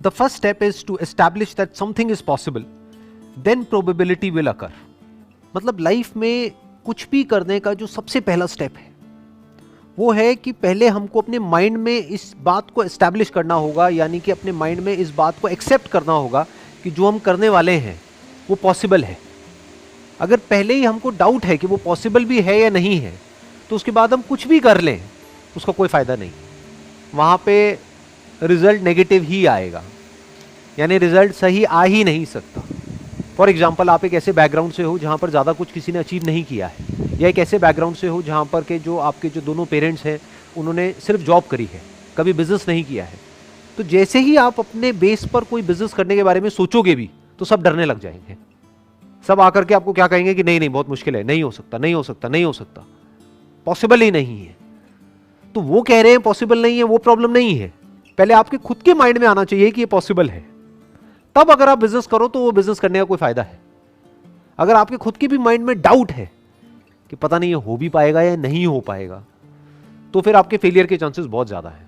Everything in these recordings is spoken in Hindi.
The first step is to establish that something is possible, then probability will occur. मतलब लाइफ में कुछ भी करने का जो सबसे पहला स्टेप है वो है कि पहले हमको अपने माइंड में इस बात को एस्टैब्लिश करना होगा, यानी कि अपने माइंड में इस बात को एक्सेप्ट करना होगा कि जो हम करने वाले हैं वो पॉसिबल है। अगर पहले ही हमको डाउट है कि वो पॉसिबल भी है या नहीं है, तो उसके बाद हम कुछ भी कर लें उसका कोई फायदा नहीं, वहां पे रिजल्ट नेगेटिव ही आएगा, यानी रिजल्ट सही आ ही नहीं सकता। फॉर एग्जाम्पल, आप एक ऐसे बैकग्राउंड से हो जहां पर ज़्यादा कुछ किसी ने अचीव नहीं किया है, या एक ऐसे बैकग्राउंड से हो जहां पर के जो आपके जो दोनों पेरेंट्स हैं उन्होंने सिर्फ जॉब करी है, कभी बिजनेस नहीं किया है। तो जैसे ही आप अपने बेस पर कोई बिजनेस करने के बारे में सोचोगे भी तो सब डरने लग जाएंगे। सब आकर के आपको क्या कहेंगे कि नहीं नहीं बहुत मुश्किल है, नहीं हो सकता, नहीं हो सकता, नहीं हो सकता, पॉसिबल ही नहीं है। तो वो कह रहे हैं पॉसिबल नहीं है, वो प्रॉब्लम नहीं है। पहले आपके खुद के माइंड में आना चाहिए कि ये पॉसिबल है, तब अगर आप बिजनेस करो तो वो बिजनेस करने का कोई फायदा है। अगर आपके खुद के भी माइंड में डाउट है कि पता नहीं ये हो भी पाएगा या नहीं हो पाएगा, तो फिर आपके फेलियर के चांसेस बहुत ज्यादा है।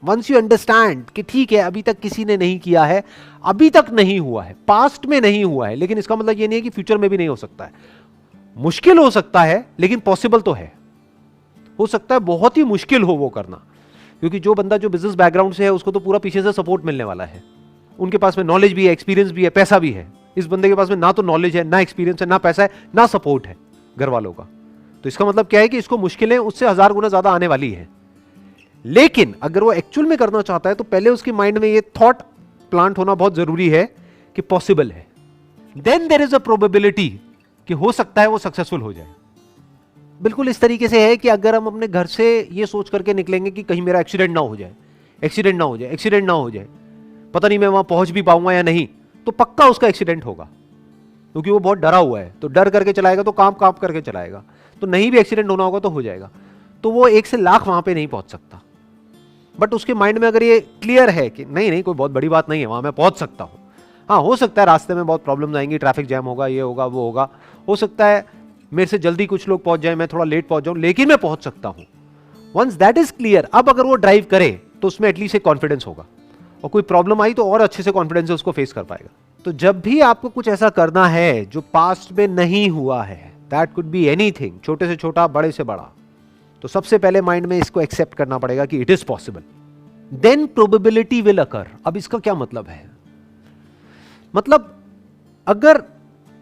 वंस यू अंडरस्टैंड कि ठीक है अभी तक किसी ने नहीं किया है, अभी तक नहीं हुआ है, पास्ट में नहीं हुआ है, लेकिन इसका मतलब ये नहीं है कि फ्यूचर में भी नहीं हो सकता है। मुश्किल हो सकता है लेकिन पॉसिबल तो है। हो सकता है बहुत ही मुश्किल हो वो करना, क्योंकि जो बंदा जो बिजनेस बैकग्राउंड से है उसको तो पूरा पीछे से सपोर्ट मिलने वाला है। उनके पास में नॉलेज भी है, एक्सपीरियंस भी है, पैसा भी है। इस बंदे के पास में ना तो नॉलेज है, ना एक्सपीरियंस है, ना पैसा है, ना सपोर्ट है घर वालों का। तो इसका मतलब क्या है कि इसको मुश्किलें उससे 1000 गुना ज्यादा आने वाली है। लेकिन अगर वो एक्चुअल में करना चाहता है तो पहले उसके माइंड में ये थॉट प्लांट होना बहुत जरूरी है कि पॉसिबल है। Then there is a probability कि हो सकता है वो सक्सेसफुल हो जाए। बिल्कुल इस तरीके से है कि अगर हम अपने घर से ये सोच करके निकलेंगे कि कहीं मेरा एक्सीडेंट ना हो जाए, एक्सीडेंट ना हो जाए, एक्सीडेंट ना हो जाए, पता नहीं मैं वहां पहुंच भी पाऊंगा या नहीं, तो पक्का उसका एक्सीडेंट होगा, क्योंकि वो बहुत डरा हुआ है। तो डर करके चलाएगा तो काम काम करके चलाएगा, तो नहीं भी एक्सीडेंट होना होगा तो हो जाएगा। तो वो 1 से लाख वहां पे नहीं पहुंच सकता। बट उसके माइंड में अगर ये क्लियर है कि नहीं नहीं कोई बहुत बड़ी बात नहीं है, वहां मैं पहुंच सकता हूं। हाँ, हो सकता है रास्ते में बहुत प्रॉब्लम्स आएंगी, ट्रैफिक जैम होगा, ये होगा, वो होगा, हो सकता है मेरे से जल्दी कुछ लोग पहुंच जाए, मैं थोड़ा लेट पहुंच जाऊं, लेकिन मैं पहुंच सकता हूं। वंस दैट इज क्लियर, अब अगर वो ड्राइव करे तो उसमें एटलीस्ट एक कॉन्फिडेंस होगा, और कोई प्रॉब्लम आई तो और अच्छे से कॉन्फिडेंस से उसको फेस कर पाएगा। तो जब भी आपको कुछ ऐसा करना है जो पास्ट में नहीं हुआ है, दैट कुड बी एनीथिंग, छोटे से छोटा, बड़े से बड़ा, तो सबसे पहले माइंड में इसको एक्सेप्ट करना पड़ेगा कि it is possible. Then probability will occur. अब इसका क्या मतलब है? मतलब अगर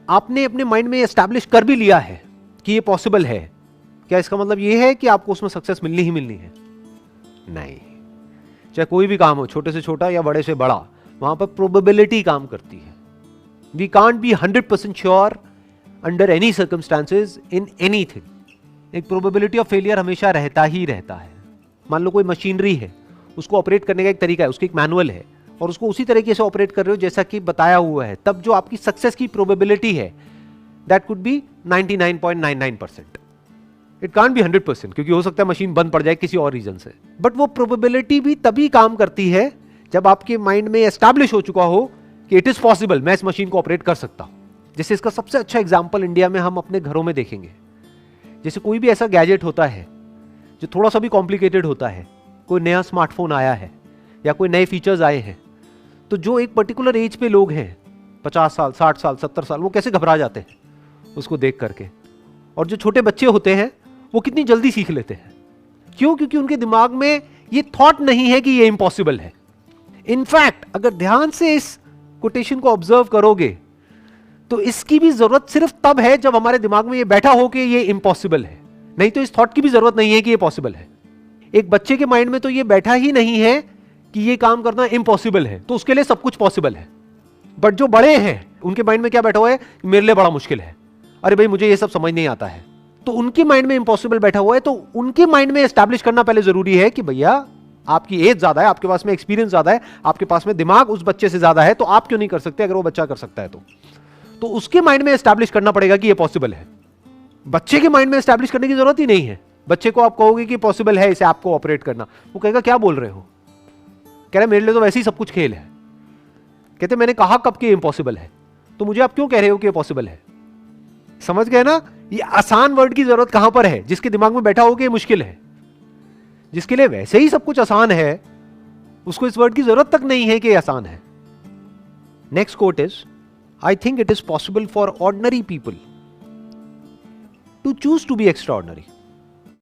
आपने अपने माइंड में एस्टैब्लिश कर भी लिया है कि ये पॉसिबल है, क्या इसका मतलब ये है कि आपको उसमें सक्सेस मिलनी ही मिलनी है? नहीं। चाहे कोई भी काम हो, छोटे से छोटा या बड़े से बड़ा, वहां पर प्रोबेबिलिटी काम करती है। We can't be 100% sure under any circumstances in anything. एक प्रोबेबिलिटी ऑफ फेलियर हमेशा रहता ही रहता है। मान लो कोई मशीनरी है, उसको ऑपरेट करने का एक तरीका है, उसकी एक मैनुअल है, और उसको उसी तरीके से ऑपरेट कर रहे हो जैसा कि बताया हुआ है, तब जो आपकी सक्सेस की प्रोबेबिलिटी है that could be 99.99%। It can't be 100%, क्योंकि हो सकता है मशीन बंद पड़ जाए किसी और रीजन से। बट वो प्रोबेबिलिटी भी तभी काम करती है जब आपके माइंड में एस्टैब्लिश हो चुका हो कि इट इज पॉसिबल, मैं इस मशीन को ऑपरेट कर सकता हूं। जैसे इसका सबसे अच्छा एग्जांपल इंडिया में हम अपने घरों में देखेंगे। जैसे कोई भी ऐसा गैजेट होता है जो थोड़ा सा भी कॉम्प्लिकेटेड होता है, कोई नया स्मार्टफोन आया है या कोई नए फीचर्स आए हैं, तो जो एक पर्टिकुलर एज पे लोग हैं, 50 साल, 60 साल, 70 साल, वो कैसे घबरा जाते हैं उसको देख करके। और जो छोटे बच्चे होते हैं वो कितनी जल्दी सीख लेते हैं। क्यों? क्योंकि उनके दिमाग में ये थॉट नहीं है कि ये इम्पॉसिबल है। इनफैक्ट अगर ध्यान से इस कोटेशन को ऑब्जर्व करोगे तो इसकी भी जरूरत सिर्फ तब है जब हमारे दिमाग में ये बैठा हो कि ये इम्पॉसिबल है, नहीं तो इस थॉट की भी जरूरत नहीं है कि ये पॉसिबल है। एक बच्चे के माइंड में तो ये बैठा ही नहीं है कि ये काम करना इम्पॉसिबल है, तो उसके लिए सब कुछ पॉसिबल है। बट जो बड़े हैं उनके माइंड में क्या बैठा हुआ है? मेरे लिए बड़ा मुश्किल है, अरे भाई मुझे ये सब समझ नहीं आता है। तो उनके माइंड में इम्पॉसिबल बैठा हुआ है, तो उनके माइंड में एस्टैब्लिश करना पहले जरूरी है कि भैया आपकी एज ज्यादा है, आपके पास में एक्सपीरियंस ज्यादा है, आपके पास में दिमाग उस बच्चे से ज्यादा है, तो आप क्यों नहीं कर सकते अगर वो बच्चा कर सकता है तो उसके माइंड में एस्टैब्लिश करना पड़ेगा कि ये पॉसिबल है। बच्चे के माइंड में एस्टैब्लिश करने की जरूरत ही नहीं है। बच्चे को आप कहोगे कि पॉसिबल है इसे आपको ऑपरेट करना, वो कहेगा क्या बोल रहे हो, कह रहे मेरे लिए तो वैसे ही सब कुछ खेल है। कहते मैंने कहा कब कि इम्पॉसिबल है, तो मुझे आप क्यों कह रहे हो कि ये पॉसिबल है? समझ गए ना? ये आसान वर्ड की जरूरत कहां पर है? जिसके दिमाग में बैठा हो कि ये मुश्किल है। जिसके लिए वैसे ही सब कुछ आसान है, उसको इस वर्ड की जरूरत तक नहीं है कि आसान है। Next quote is, I think it is possible for ordinary people to choose to be extra ordinary.